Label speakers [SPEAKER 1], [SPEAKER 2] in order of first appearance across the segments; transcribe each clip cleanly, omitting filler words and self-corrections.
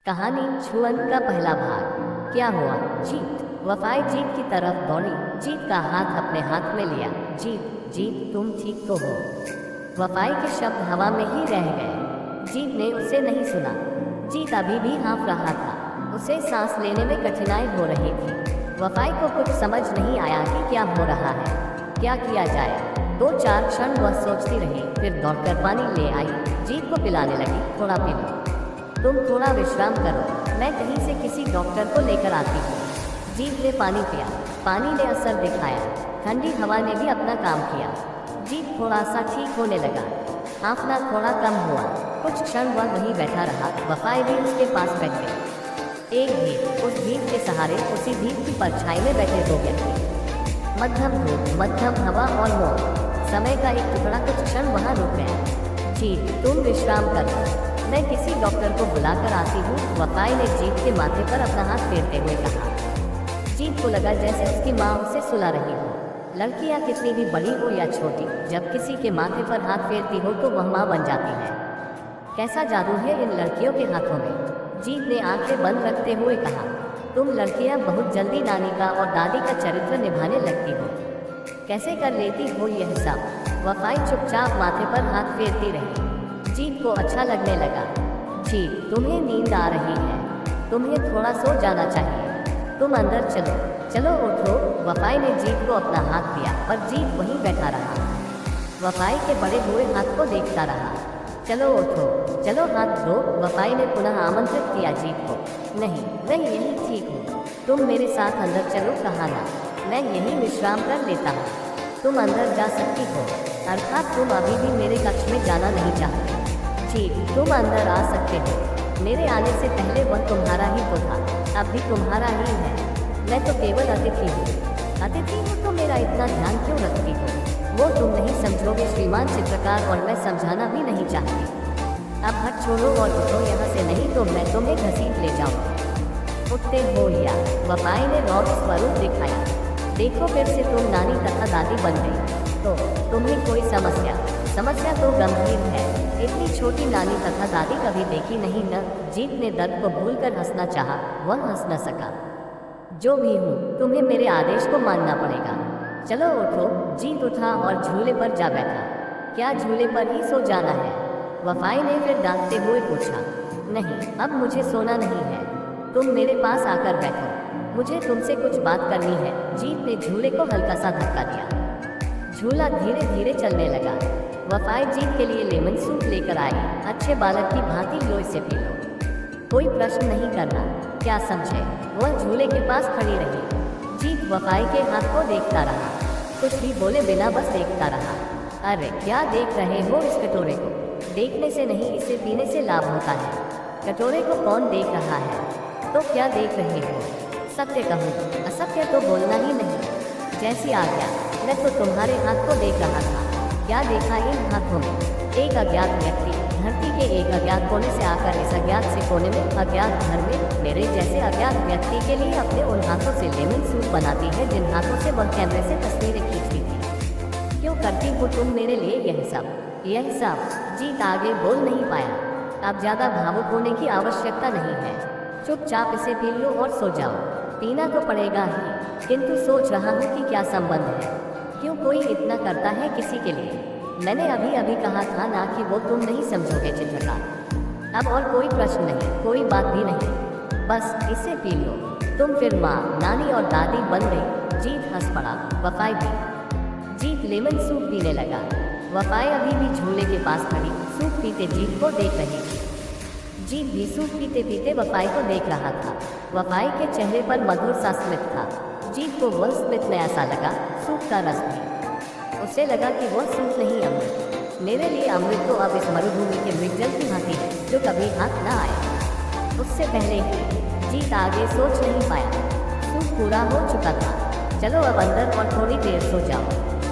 [SPEAKER 1] कहानी छुअन का पहला भाग। क्या हुआ? जीत। वफाई जीत की तरफ दौड़ी। जीत का हाथ अपने हाथ में लिया। जीत, जीत तुम ठीक तो हो? वफाई के शब्द हवा में ही रह गए। जीत ने उसे नहीं सुना। जीत अभी भी हाँफ रहा था। उसे सांस लेने में कठिनाई हो रही थी। वफाई को कुछ समझ नहीं आया कि क्या हो रहा है, क्या किया जाए। 2-4 क्षण वह सोचती रही, फिर दौड़कर पानी ले आई। जीत को पिलाने लगी। थोड़ा पी लो, तुम थोड़ा विश्राम करो, मैं कहीं से किसी डॉक्टर को लेकर आती हूँ। जीत ने पानी पिया। पानी ने असर दिखाया। ठंडी हवा ने भी अपना काम किया। जीत थोड़ा सा ठीक होने लगा। हाँफना थोड़ा कम हुआ। कुछ क्षण वह वहीं बैठा रहा। वफाई भी उसके पास बैठ गई। एक भीड़, उस भीड़ के सहारे, उसी भीड़ की परछाई में बैठे 2 व्यक्ति। मध्यम धूप, मध्यम हवा और मौत। समय का एक टुकड़ा कुछ क्षण वहाँ रुक गया। जीत, तुम विश्राम करो, मैं किसी डॉक्टर को बुलाकर आती हूँ। वफाई ने जीत के माथे पर अपना हाथ फेरते हुए कहा। जीत को लगा जैसे उसकी माँ उसे सुला रही हो। लड़कियाँ कितनी भी बड़ी हो या छोटी, जब किसी के माथे पर हाथ फेरती हो तो वह माँ बन जाती है। कैसा जादू है इन लड़कियों के हाथों में? जीत ने आंखें बंद रखते हुए कहा। तुम लड़कियाँ बहुत जल्दी नानी का और दादी का चरित्र निभाने लगती हो। कैसे कर लेती हो यह सब? वफाई चुपचाप माथे पर हाथ फेरती रही। जीत को अच्छा लगने लगा। जीत, तुम्हें नींद आ रही है, तुम्हें थोड़ा सो जाना चाहिए। तुम अंदर चलो, चलो उठो। वफाई ने जीत को अपना हाथ दिया, पर जीत वहीं बैठा रहा। वफाई के बड़े हुए हाथ को देखता रहा। चलो उठो, चलो हाथ दो। वफाई ने पुनः आमंत्रित किया जीत को। नहीं, मैं यही ठीक हूँ, तुम मेरे साथ अंदर चलो। कहा ना, मैं यहीं विश्राम कर लेता हूँ। तुम अंदर जा सकती हो, अर्थात तुम अभी भी मेरे कक्ष में जाना नहीं चाहती। जीत, तुम अंदर आ सकते हो। मेरे आने से पहले वह तुम्हारा ही तो था, अब भी तुम्हारा ही है। मैं तो केवल अतिथि हूँ। अतिथि हो तो मेरा इतना ध्यान क्यों रखती हो? वो तुम नहीं समझोगे श्रीमान चित्रकार, और मैं समझाना भी नहीं चाहती। अब हट छोड़ो और उठो यहाँ से, नहीं तो मैं तुम्हें घसीट ले जाऊँ। उठते हो या? वफाई ने रौद्र स्वरूप दिखाया। देखो फिर से तुम नानी तथा दादी बन गई तो तुम्हें कोई समस्या तो गंभीर है। इतनी छोटी नानी तथा दादी कभी देखी नहीं न? जीत ने दर्द को भूलकर हंसना चाहा, वह हंस न सका। जो भी हूँ, तुम्हें मेरे आदेश को मानना पड़ेगा। चलो उठो। जीत उठा और झूले पर जा बैठा। क्या झूले पर ही सो जाना है? वफाई ने फिर डांटते हुए पूछा। नहीं, अब मुझे सोना नहीं है, तुम मेरे पास आकर बैठो, मुझे तुमसे कुछ बात करनी है। जीत ने झूले को हल्का सा धक्का दिया। झूला धीरे धीरे चलने लगा। वफाई जीत के लिए लेमन सूप लेकर आई। अच्छे बालक की भांति लो, इसे पी लो, कोई प्रश्न नहीं करना, क्या समझे? वह झूले के पास खड़ी रही। जीत वफाई के हाथ को देखता रहा, कुछ भी बोले बिना बस देखता रहा। अरे क्या देख रहे हो इस कटोरे को? देखने से नहीं, इसे पीने से लाभ होता है। कटोरे को कौन देख रहा है? तो क्या देख रहे हो? सत्य कहूँ, असत्य तो बोलना ही नहीं। जैसी आज्ञा। मैं तो तुम्हारे हाथ को देख रहा था। क्या देखा इन हाथों में? एक अज्ञात व्यक्ति धरती के एक अज्ञात कोने से आकर इस अज्ञात से कोने में, अज्ञात घर में, मेरे जैसे अज्ञात व्यक्ति के लिए अपने उन हाथों से लेमन सूप बनाती है जिन हाथों से वह कैमरे से तस्वीरें खींचती थी। क्यों करती हो तुम मेरे लिए यह सब? जीत आगे बोल नहीं पाया। अब ज़्यादा भावुक होने की आवश्यकता नहीं है। चुपचाप इसे पी लो और सो जाओ। पीना तो पड़ेगा ही, किंतु सोच रहा हूँ कि क्या संबंध है। क्यों कोई इतना करता है किसी के लिए? मैंने अभी अभी कहा था ना कि वो तुम नहीं समझोगे चित्रकार। अब और कोई प्रश्न नहीं, कोई बात भी नहीं, बस इसे पी लो। तुम फिर माँ, नानी और दादी बन गई। जीत हंस पड़ा। वफाई भी। जीत लेमन सूप पीने लगा। वफाई अभी भी झूले के पास खड़ी सूप पीते जीत को देख रही थी। जीत भी सूप पीते पीते वफाई को देख रहा था। वफाई के चेहरे पर मधुर सा स्मित था। जीत को वह स्मित नया सा लगा, सूप का रस भी। उसे लगा कि वह सूप नहीं, अमृत। मेरे लिए अमृत तो अब इस मरुभूमि के मृगजल की भांति है जो कभी हाथ न आए। उससे पहले ही जीत आगे सोच नहीं पाया। सूप पूरा हो चुका था। चलो अब अंदर और थोड़ी देर सो जाओ,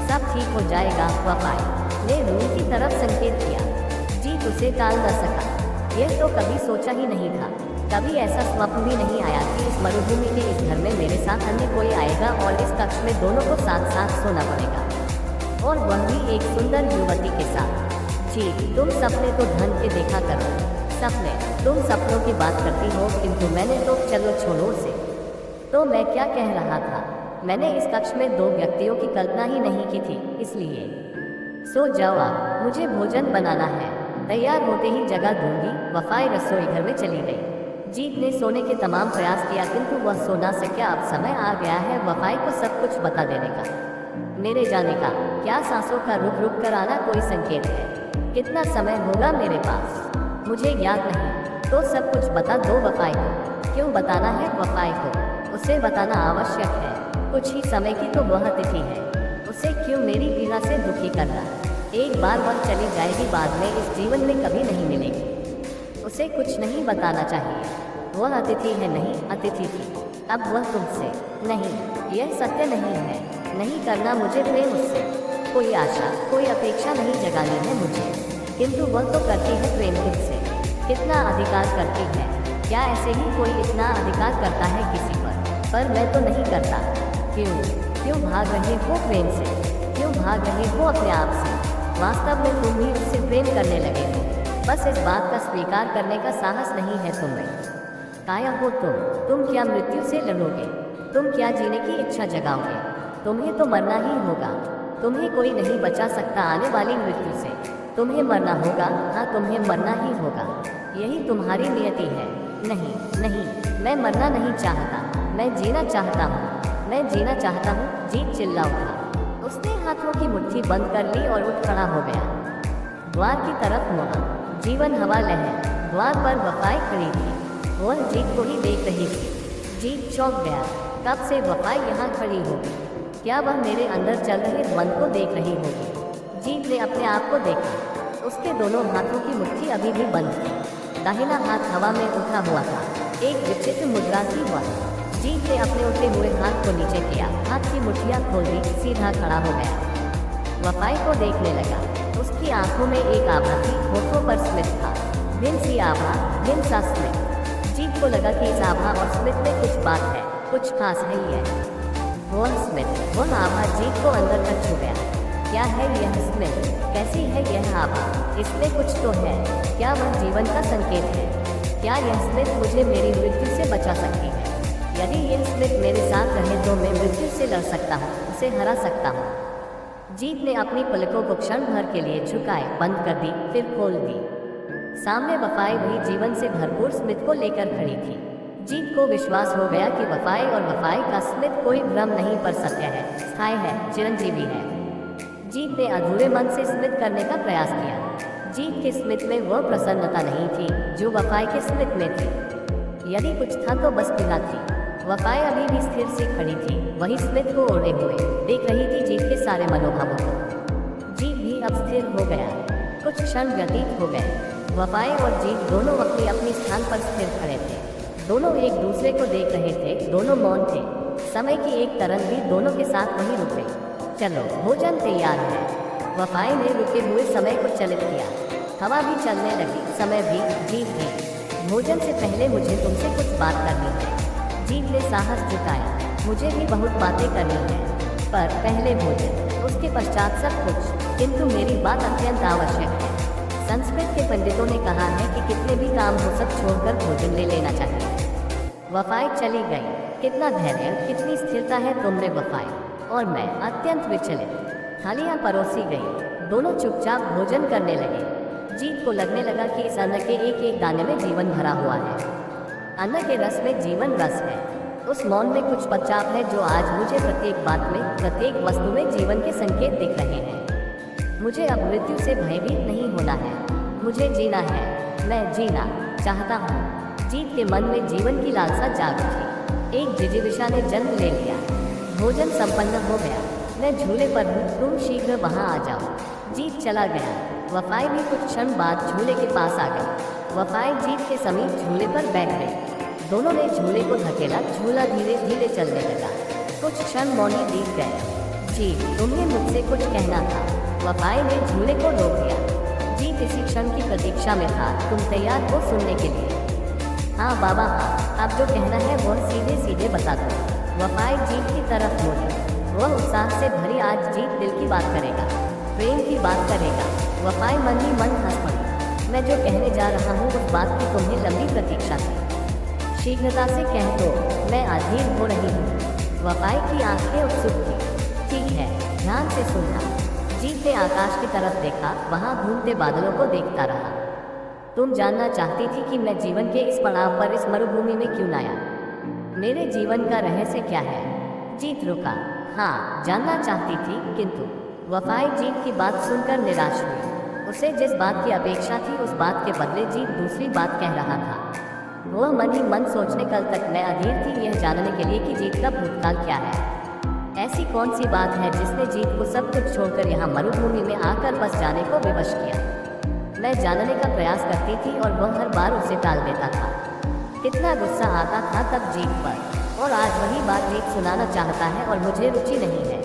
[SPEAKER 1] सब ठीक हो जाएगा। वफाई ने रूम की तरफ संकेत किया। जीत उसे टाल न सका। यह तो कभी सोचा ही नहीं था, कभी ऐसा स्वप्न भी नहीं आया कि इस मरुभूमि के इस घर में मेरे साथ अन्य कोई आएगा और इस कक्ष में दोनों को साथ साथ सोना पड़ेगा, और वह भी एक सुंदर युवती के साथ। जीत, तुम सपने तो ढंग के देखा करो, सपने, तुम सपनों की बात करती हो, किंतु मैंने तो चलो छोड़ो उसे। तो मैं क्या कह रहा था, मैंने इस कक्ष में 2 व्यक्तियों की कल्पना ही नहीं की थी, इसलिए सो जाओ आप, मुझे भोजन बनाना है। तैयार होते ही जगह दूंगी। वफाई रसोई घर में चली गई। जीत ने सोने के तमाम प्रयास किया, किंतु वह सो ना सका। अब समय आ गया है वफाई को सब कुछ बता देने का, मेरे जाने का। क्या सांसों का रुक रुक कर आना कोई संकेत है? कितना समय होगा मेरे पास, मुझे याद नहीं। तो सब कुछ बता दो वफाई को। क्यों बताना है वफाई को? उसे बताना आवश्यक है। कुछ ही समय की तो वह तिथि है, उसे क्यों मेरी पीड़ा से दुखी करना? एक बार वह चली जाएगी, बाद में इस जीवन में कभी नहीं मिलेगी। उसे कुछ नहीं बताना चाहिए। वह अतिथि है, नहीं अतिथि थी। अब वह तुमसे नहीं, यह सत्य नहीं है। नहीं करना मुझे प्रेम उससे, कोई आशा कोई अपेक्षा नहीं जगानी है मुझे, किंतु वह तो करती है प्रेम तुझसे। कितना अधिकार करती है? क्या ऐसे ही कोई इतना अधिकार करता है किसी पर मैं तो नहीं करता। क्यों भाग रहे हो प्रेम से? क्यों भाग रहे हो अपने आप से? वास्तव में तुम भी उससे प्रेम करने लगे हो, बस इस बात का स्वीकार करने का साहस नहीं है तुम्हें। काया हो तुम क्या मृत्यु से लड़ोगे? तुम क्या जीने की इच्छा जगाओगे? तुम्हें तो मरना ही होगा। तुम्हें कोई नहीं बचा सकता आने वाली मृत्यु से। तुम्हें मरना होगा, हाँ तुम्हें मरना ही होगा। यही तुम्हारी नियति है। नहीं नहीं, मैं मरना नहीं चाहता, मैं जीना चाहता हूँ, मैं जीना चाहता हूँ। जीत चिल्ला उठा। उसने हाथों की मुट्ठी बंद कर ली और उठ खड़ा हो गया। द्वार की तरफ मुड़ा। जीवन हवा लहर। द्वार पर वफाई खड़ी थी। वह जीत को ही देख रही थी। जीत चौंक गया। कब से वफाई यहाँ खड़ी होगी? क्या वह मेरे अंदर चल रहे द्वंद को देख रही होगी? जीत ने अपने आप को देखा। उसके दोनों हाथों की मुट्ठी अभी भी बंद थी। दाहिना हाथ हवा में उठा हुआ था। एक विचित्र मुद्रा थी वह। जीत ने अपने उठे हुए हाथ को नीचे किया, हाथ की मुठ्ठियाँ खोल दी, सीधा खड़ा हो गया। वफाई को देखने लगा। उसकी आंखों में एक आभा थी, होठों पर स्मित था। भिन्न सी आभा, भिन्न सा स्मित। जीत को लगा कि इस आभा और स्मित में कुछ बात है, कुछ खास है ही है। वह स्मित, वह आभा जीत को अंदर तक छू गया। क्या है यह स्मित? कैसी है यह आभा? इसमें कुछ तो है। क्या वह जीवन का संकेत है? क्या यह स्मित मुझे मेरी मृत्यु से बचा सकती है? यदि यह स्मित मेरे साथ रहे तो मैं मृत्यु से लड़ सकता हूँ, उसे हरा सकता हूँ। जीत ने अपनी पलकों को क्षण भर के लिए झुकाए, बंद कर दी, फिर खोल दी। सामने वफाई भी जीवन से भरपूर स्मित को लेकर खड़ी थी। जीत को विश्वास हो गया कि वफाई और वफाई का स्मित कोई भ्रम नहीं पर सत्य है, स्थायी है, चिरंजीवी है। जीत ने अधूरे मन से स्मित करने का प्रयास किया। जीत के स्मित में वह प्रसन्नता नहीं थी जो वफाई के स्मित में थी। यदि कुछ था तो बस पीड़ा थी। वफाई अभी भी स्थिर सी खड़ी थी, वही स्मित को ओढ़े हुए देख रही थी जीत के सारे मनोभावों को। जीत भी अब स्थिर हो गया। कुछ क्षण व्यतीत हो गए। वफाई और जीत दोनों अपनी अपनी स्थान पर स्थिर खड़े थे। दोनों एक दूसरे को देख रहे थे, दोनों मौन थे। समय की एक तरंग भी दोनों के साथ वहीं रुक गई। चलो भोजन तैयार है। वफाई ने रुके हुए समय को चलित किया। हवा भी चलने लगी, समय भी, जीत भी। भोजन से पहले मुझे तुमसे कुछ बात करनी है। जीत ने साहस जुटाया। मुझे भी बहुत बातें करनी है, पर पहले भोजन, उसके पश्चात सब कुछ। किंतु मेरी बात अत्यंत आवश्यक है। संस्कृत के पंडितों ने कहा है कि कितने भी काम हो सब छोड़कर भोजन ले लेना चाहिए। वफाई चली गई। कितना धैर्य, कितनी स्थिरता है तुमने वफाई। और मैं अत्यंत विचलित। थालियाँ परोसी गई। दोनों चुपचाप भोजन करने लगे। जीत को लगने लगा कि इस अन्न के एक एक दाने में जीवन भरा हुआ है। अन्न के रस में जीवन रस है। उस मौन में कुछ पश्चाप है जो आज मुझे प्रत्येक बात में, प्रत्येक वस्तु में जीवन के संकेत दिख रहे हैं। मुझे अब मृत्यु से भयभीत नहीं होना है। मुझे जीना है। मैं जीना चाहता हूँ। जीत के मन में जीवन की लालसा जाग उठी। एक जिजीविषा ने जन्म ले लिया। भोजन संपन्न हो गया। मैं झूले पर हूँ, तुम शीघ्र वहाँ आ जाओ। जीत चला गया। वफाई भी कुछ क्षण बाद झूले के पास आ गई। वफाई जीत के समीप झूले पर बैठ गई। दोनों ने झूले को धकेला। झूला धीरे धीरे चलने लगा। कुछ क्षण मौनी बीत गए। जीत, तुम्हें मुझसे कुछ कहना था। वफाई ने झूले को रोक दिया। जीत इसी क्षण की प्रतीक्षा में था। तुम तैयार हो सुनने के लिए? हाँ बाबा हाँ, अब जो कहना है वह सीधे सीधे बता दो। वफाई जीत की तरफ मुड़ी। वह उत्साह से भरी, आज जीत दिल की बात करेगा, प्रेम की बात करेगा। वफाई मन ही मन हंस पड़ी। मैं जो कहने जा रहा हूँ उस बात की तुम्हें लंबी प्रतीक्षा थी। शीघ्रता से कह दो, मैं अधीर हो रही हूँ। वफाई की आंखें उत्सुक थी। ठीक है, ध्यान से सुनना। जीत ने आकाश की तरफ देखा, वहाँ घूमते बादलों को देखता रहा। तुम जानना चाहती थी कि मैं जीवन के इस पड़ाव पर इस मरुभूमि में क्यों आया? मेरे जीवन का रहस्य क्या है? जीत रुका। हाँ, जानना चाहती थी, किंतु वफाई जीत की बात सुनकर निराश हुई। उसे जिस बात की अपेक्षा थी उस बात के बदले जीत दूसरी बात कह रहा था। वह मन ही मन सोचने कल तक मैं अधीर थी यह जानने के लिए कि जीत का भूतकाल क्या है। ऐसी कौन सी बात है जिसने जीत को सब कुछ छोड़कर यहाँ मरुभूमि में आकर बस जाने को विवश किया? मैं जानने का प्रयास करती थी और वह हर बार उसे टाल देता था। कितना गुस्सा आता था तब जीत पर, और आज वही बात जीत सुनाना चाहता है और मुझे रुचि नहीं है।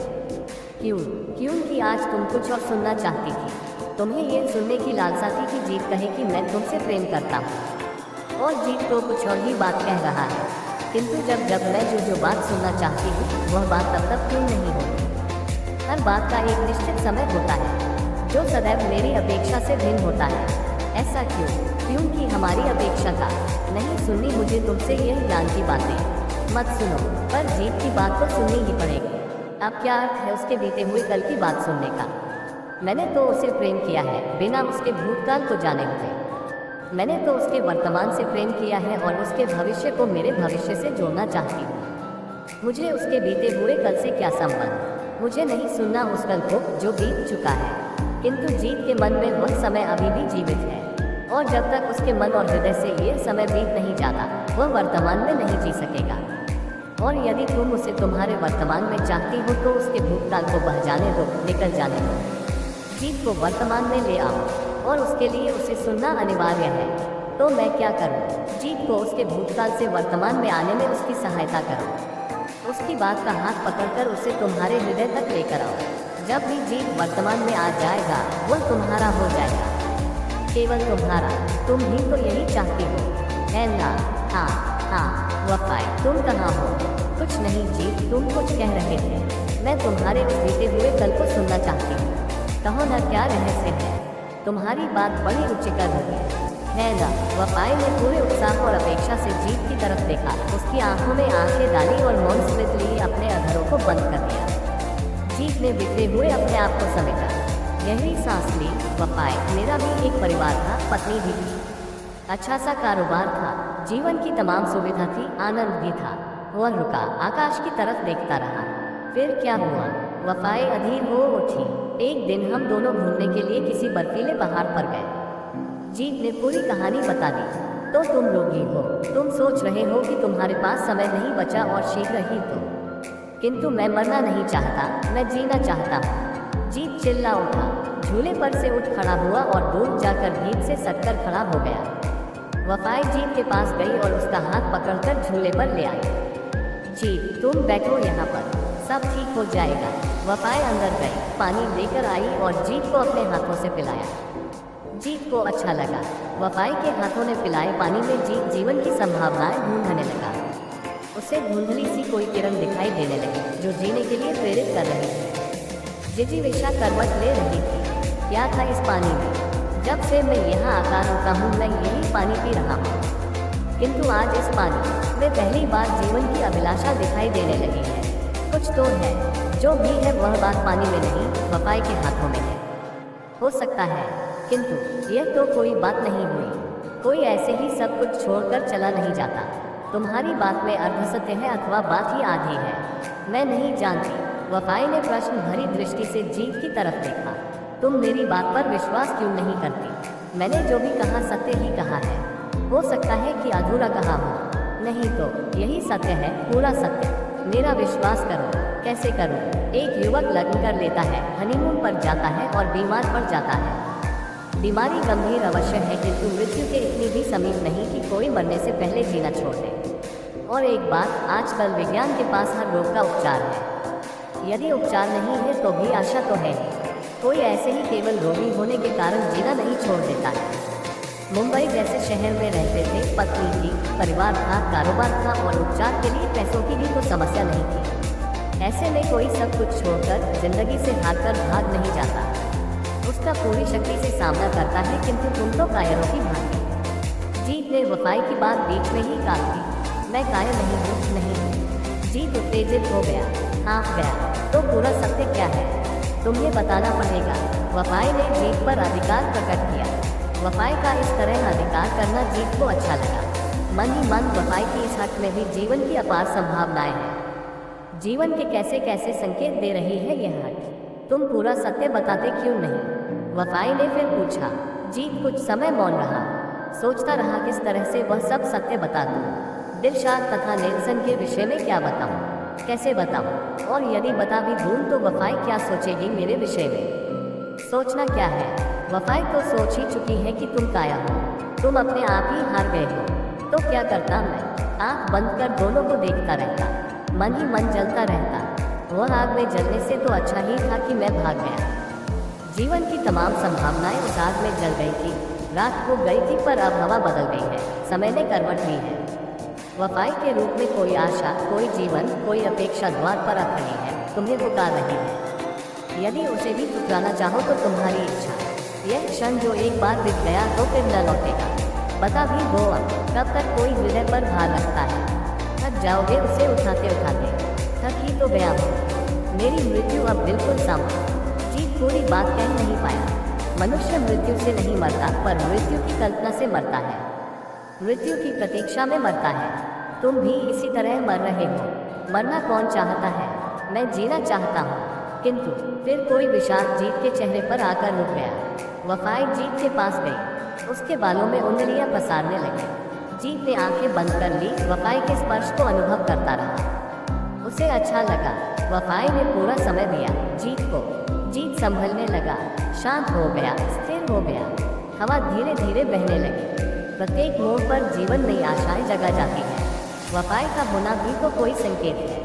[SPEAKER 1] क्योंकि आज तुम कुछ और सुनना चाहती थी। तुम्हें ये सुनने की लालसा थी कि जीत कहे कि मैं तुमसे प्रेम करता हूँ, और जीत तो कुछ और ही बात कह रहा है। किंतु जब मैं जो बात सुनना चाहती हूँ वह बात तब क्यों नहीं होती? हर बात का एक निश्चित समय होता है जो सदैव मेरी अपेक्षा से भिन्न होता है। ऐसा क्यों? क्योंकि हमारी अपेक्षा का नहीं सुननी मुझे तुमसे यह ज्ञान की बातें मत सुनो, पर जीत की बात तो सुननी ही पड़ेगी। अब क्या अर्थ है उसके बीते हुए कल की बात सुनने का? मैंने तो उसे प्रेम किया है बिना उसके भूतकाल को जाने हुए। मैंने तो उसके वर्तमान से प्रेम किया है और उसके भविष्य को मेरे भविष्य से जोड़ना चाहती हूँ। मुझे उसके बीते हुए कल से क्या संबंध? मुझे नहीं सुनना उस कल को जो बीत चुका है। किंतु जीत के मन में वह समय अभी भी जीवित है, और जब तक उसके मन और हृदय से यह समय बीत नहीं जाता वह वर्तमान में नहीं जी सकेगा। और यदि तुम उसे तुम्हारे वर्तमान में चाहती हो तो उसके भूतकाल को बह जाने दो, निकल जाने दो। जीत को वर्तमान में ले आओ, और उसके लिए उसे सुनना अनिवार्य है। तो मैं क्या करूं? जीत को उसके भूतकाल से वर्तमान में आने में उसकी सहायता करो। उसकी बात का हाथ पकड़कर उसे तुम्हारे हृदय तक लेकर आओ। जब भी जीत वर्तमान में आ जाएगा वह तुम्हारा हो जाएगा, केवल तुम्हारा। तुम भी तो यही चाहती हो, है ना? हाँ, वफाई, तुम कहाँ हो? कुछ नहीं जीत, तुम कुछ कह रहे थे। मैं तुम्हारे उस बीते हुए कल को सुनना चाहती हूँ। कहो ना, क्या रहस्य है? तुम्हारी बात बड़ी रुचिकर होगी, है ना? वफाई ने पूरे उत्साह और अपेक्षा से जीत की तरफ देखा। उसकी आंखों में आंखें डाली और मौन स्मृत लिए अपने अधरों को बंद कर दिया। जीत ने बिखरे हुए अपने आप को समेटा, गहरी सांस ली। वफाई, मेरा भी एक परिवार था, पत्नी भी थी, अच्छा सा कारोबार था, जीवन की तमाम सुविधा थी, आनंद भी था। वह रुका, आकाश की तरफ देखता रहा। फिर क्या हुआ? वफाई अधीर हो उठी। एक दिन हम दोनों घूमने के लिए किसी बर्फीले पहाड़ पर गए। जीत ने पूरी कहानी बता दी। तो तुम रोगी हो, तुम सोच रहे हो कि तुम्हारे पास समय नहीं बचा और शीघ्र ही तो। किंतु मैं मरना नहीं चाहता, मैं जीना चाहता हूँ। जीत चिल्ला उठा, झूले पर से उठ खड़ा हुआ और दूर जाकर भीड़ से सटकर खड़ा हो गया। वफाई जीत के पास गई और उसका हाथ पकड़कर झूले पर ले आई। जीत, तुम बैठो यहाँ पर, सब ठीक हो जाएगा। वफाई अंदर गई, पानी लेकर आई और जीत को अपने हाथों से पिलाया। जीत को अच्छा लगा। वफाई के हाथों ने पिलाए पानी में जीत जीवन की संभावनाएं ढूंढने लगा। उसे धुंधली सी कोई किरण दिखाई देने लगी जो जीने के लिए प्रेरित कर रही थी। जिजीविषा करवट ले रही थी। क्या था इस पानी में? जब से मैं यहाँ आकर रुका हूँ मैं यही पानी पी रहा हूँ, किंतु आज इस पानी में पहली बार जीवन की अभिलाषा दिखाई देने लगी है। कुछ तो है, जो भी है वह बात पानी में नहीं, वफाई के हाथों में है। हो सकता है, किंतु यह तो कोई बात नहीं हुई। कोई ऐसे ही सब कुछ छोड़कर चला नहीं जाता। तुम्हारी बात में अर्धसत्य है अथवा बात ही आधी है, मैं नहीं जानती। वफाई ने प्रश्न भरी दृष्टि से जीत की तरफ देखा। तुम मेरी बात पर विश्वास क्यों नहीं करती? मैंने जो भी कहा सत्य ही कहा है। हो सकता है कि अधूरा कहा हो, नहीं तो यही सत्य है, पूरा सत्य। मेरा विश्वास करो। कैसे करूं? एक युवक लगन कर लेता है, हनीमून पर जाता है और बीमार पड़ जाता है। बीमारी गंभीर अवश्य है, किंतु मृत्यु के इतनी भी समीप नहीं कि कोई मरने से पहले जीना छोड़ दे। और एक बात, आजकल विज्ञान के पास हर रोग का उपचार है। यदि उपचार नहीं है तो भी आशा तो है। कोई ऐसे ही केवल रोगी होने के कारण जीना नहीं छोड़ देता है। मुंबई जैसे शहर में रहते थे, पत्नी थी, परिवार था, कारोबार था और उपचार के लिए पैसों की भी तो समस्या नहीं थी। ऐसे में कोई सब कुछ छोड़कर जिंदगी से हारकर भाग नहीं जाता। उस उसका पूरी शक्ति से सामना करता है, किंतु तुम तो कायरों की भांति। जीत ने वफाई की बात बीच में ही काट दी। मैं कायर नहीं हूँ, नहीं। जीत उत्तेजित हो गया, हाँफ गया। तो पूरा सत्य क्या है? तुम्हें बताना पड़ेगा। वफाई ने जीत पर अधिकार प्रकट किया। वफाई का इस तरह अधिकार करना जीत को अच्छा लगा। मन ही मन वफाई की इस हट में भी जीवन की अपार संभावनाएं हैं। जीवन के कैसे कैसे संकेत दे रही है यह हट। तुम पूरा सत्य बताते क्यों नहीं? वफाई ने फिर पूछा। जीत कुछ समय मौन रहा, सोचता रहा किस तरह से वह सब सत्य बता दूं। दिलशाद तथा नेल्सन के विषय में क्या बताऊं, कैसे बताऊं, और यदि बता भी दूं तो वफाई क्या सोचेगी मेरे विषय में? सोचना क्या है, वफाई तो सोच ही चुकी है कि तुम काया हो, तुम अपने आप ही हार गए हो। तो क्या करता मैं? आंख बंद कर दोनों को देखता रहता, मन ही मन जलता रहता। वह आग में जलने से तो अच्छा ही था कि मैं भाग गया। जीवन की तमाम संभावनाएं उस आग में जल गई थी। रात हो गई थी पर अब हवा बदल गई है, समय ने करवट ली है। वफाई के रूप में कोई आशा, कोई जीवन, कोई अपेक्षा द्वार पर आ खड़ी है, तुम्हें पुकार रही है। यदि उसे भी ठुकराना चाहो तो तुम्हारी इच्छा। यह क्षण जो एक बार बीत गया तो फिर न लौटेगा। बता भी दो अब, कब तक कोई हृदय पर भार रखता है? थक जाओगे उसे उठाते उठाते। थक ही तो गया हूँ। मेरी मृत्यु अब बिल्कुल सामने। जीत पूरी बात कह नहीं पाया। मनुष्य मृत्यु से नहीं मरता, पर मृत्यु की कल्पना से मरता है, मृत्यु की प्रतीक्षा में मरता है। तुम भी इसी तरह मर रहे हो। मरना कौन चाहता है? मैं जीना चाहता हूँ। किंतु फिर कोई विषाद जीत के चेहरे पर आकर रुक गया। वफाई जीत के पास गई, उसके बालों में उंगलियां पसारने लगी। जीत ने आंखें बंद कर ली, वफाई के स्पर्श को अनुभव करता रहा। उसे अच्छा लगा। वफाई ने पूरा समय दिया जीत को। जीत संभलने लगा, शांत हो गया, स्थिर हो गया। हवा धीरे धीरे बहने लगी। प्रत्येक मोड़ पर जीवन नई आशाएं जगा जाती है। वफाई का होना भी तो कोई संकेत है।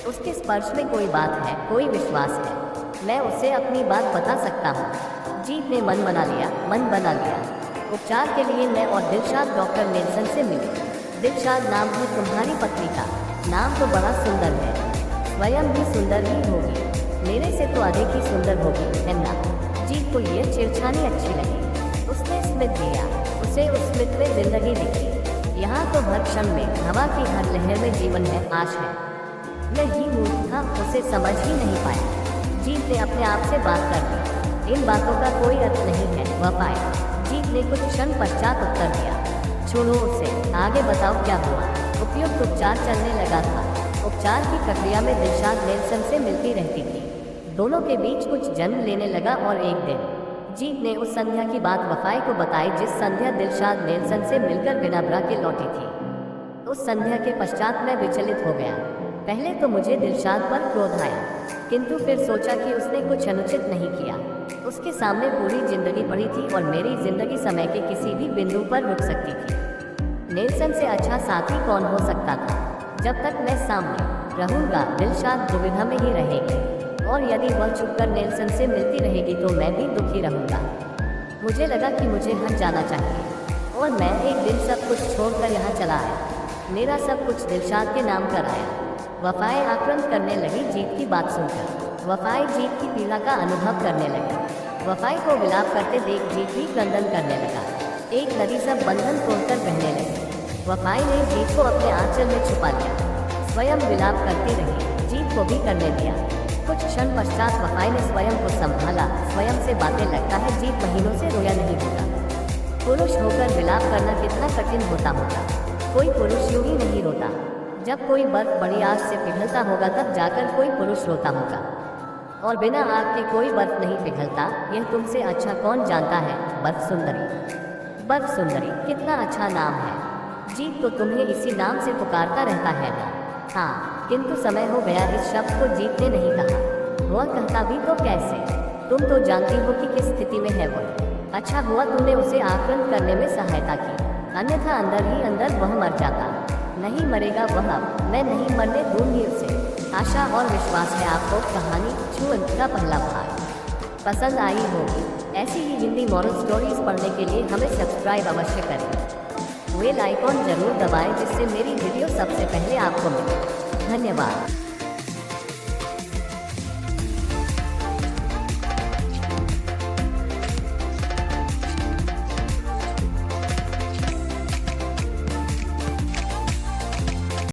[SPEAKER 1] उसके स्पर्श में कोई बात है, कोई विश्वास है। मैं उसे अपनी बात बता सकता हूँ। जीत ने मन बना लिया। उपचार के लिए मैं और दिलशाद डॉक्टर नेल्सन से मिले। दिलशाद नाम है तुम्हारी पत्नी का। नाम तो बड़ा सुंदर है, स्वयं भी सुंदर ही होगी, मेरे से तो अधिक ही सुंदर होगी, है ना? जीत को यह छेड़छानी अच्छी लगी। उसने स्मित दिया, उसे उस स्मित में जिंदगी दिखी। यहाँ तो भर क्षण में हवा की हर लहर में जीवन है, आश है। मैं ही मूर्ख था, उसे समझ ही नहीं पाया। जीत ने अपने आप से बात कर दी। इन बातों का कोई अर्थ नहीं है, वफाई। जीत ने कुछ क्षण पश्चात उत्तर दिया। छोड़ो उसे, आगे बताओ क्या हुआ। उपयुक्त उपचार चलने लगा था। उपचार की प्रक्रिया में दिलशाद नेल्सन से मिलती रहती थी। दोनों के बीच कुछ जन्म लेने लगा और एक दिन जीत ने उस संध्या की बात वफाई को बताई जिस संध्या दिलशाद नेल्सन से मिलकर बिना ब्रा के लौटी थी। उस संध्या के पश्चात मैं विचलित हो गया। पहले तो मुझे दिलशाद पर क्रोध आया, किंतु फिर सोचा कि उसने कुछ अनुचित नहीं किया। उसके सामने पूरी जिंदगी पड़ी थी और मेरी जिंदगी समय के किसी भी बिंदु पर रुक सकती थी। नेल्सन से अच्छा साथी कौन हो सकता था? जब तक मैं सामने रहूंगा दिलशाद दुविधा में ही रहेगी, और यदि वह छुपकर नेल्सन से मिलती रहेगी तो मैं भी दुखी रहूंगा। मुझे लगा कि मुझे हट जाना चाहिए, और मैं एक दिन सब कुछ छोड़कर यहाँ चला आया। मेरा सब कुछ दिलशाद के नाम कर आया। वफाई आक्रमण करने लगी जीत की बात सुनकर। वफाई जीत की पीड़ा का अनुभव करने लगी। वफाई को विलाप करते देख जीत भी क्रंदन करने लगा। एक नदी सब बंधन तोड़कर बहने लगी। वफाई ने जीत को अपने आंचल में छुपा लिया, स्वयं विलाप करती रही। जीत को भी करने दिया। कुछ क्षण पश्चात वफाई ने स्वयं को संभाला, स्वयं से बातें लगता है जीत महीनों से रोया नहीं होगा। पुरुष होकर विलाप करना कितना कठिन होता होगा। कोई पुरुष यूं ही नहीं रोता। जब कोई बर्फ बड़ी आग से पिघलता होगा तब जाकर कोई पुरुष रोता होगा, और बिना आग के कोई बर्फ नहीं पिघलता। यह तुमसे अच्छा कौन जानता है? बर्फ सुंदरी। बर्फ सुंदरी कितना अच्छा नाम है। जीत तो तुम्हें इसी नाम से पुकारता रहता है ना? हाँ, किंतु समय हो गया इस शब्द को जीत ने नहीं कहा। वह कहता भी तो कैसे? तुम तो जानती हो कि किस स्थिति में है वह। अच्छा हुआ तुमने उसे आक्रमण करने में सहायता की, अन्यथा अंदर ही अंदर वह मर जाता। नहीं मरेगा वह अब, मैं नहीं मरने दूंगी उसे। आशा और विश्वास है आपको कहानी छुअंत का पहला भाग पसंद आई होगी। ऐसी ही हिंदी मॉरल स्टोरीज पढ़ने के लिए हमें सब्सक्राइब अवश्य करें। बेल आइकॉन जरूर दबाएं जिससे मेरी वीडियो सबसे पहले आपको मिले। धन्यवाद।